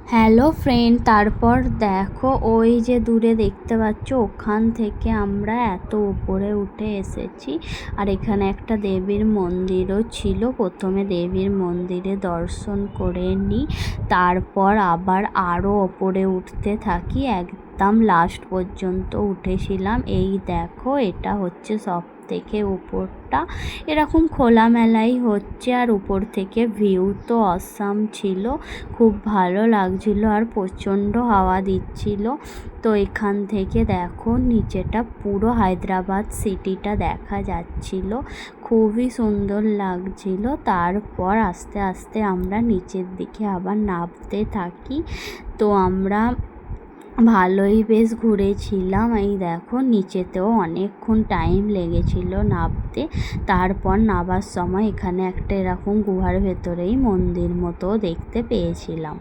Hello friend, তারপর দেখো ওই যে দূরে দেখতে পাচ্ছ, ওখান থেকে আমরা এত উপরে উঠে এসেছি। আর এখানে একটা দেবীর মন্দিরও ছিল। প্রথমে দেবীর মন্দিরে দর্শন করে নিই, তারপর আবার আরও ওপরে উঠতে থাকি। একদম লাস্ট পর্যন্ত উঠেছিলাম। এই দেখো, এটা হচ্ছে সব থেকে উপরটা। এরকম খোলামেলাই হচ্ছে, আর উপর থেকে ভিউ তো অসাম ছিল, খুব ভালো লাগছিল আর প্রচণ্ড হাওয়া দিচ্ছিল। তো এখান থেকে দেখো নিচেটা পুরো হায়দ্রাবাদ সিটিটা দেখা যাচ্ছিল, খুবই সুন্দর লাগছিল। তারপর আস্তে আস্তে আমরা নিচের দিকে আবার নামতে থাকি। তো আমরা ভালোই বেশ ঘুরেছিলাম। এই দেখো নিচেতেও অনেকক্ষণ টাইম লেগেছিল নামতে। তারপর নামার সময় এখানে একটা এরকম গুহার ভেতরেই মন্দির মতো দেখতে পেয়েছিলাম।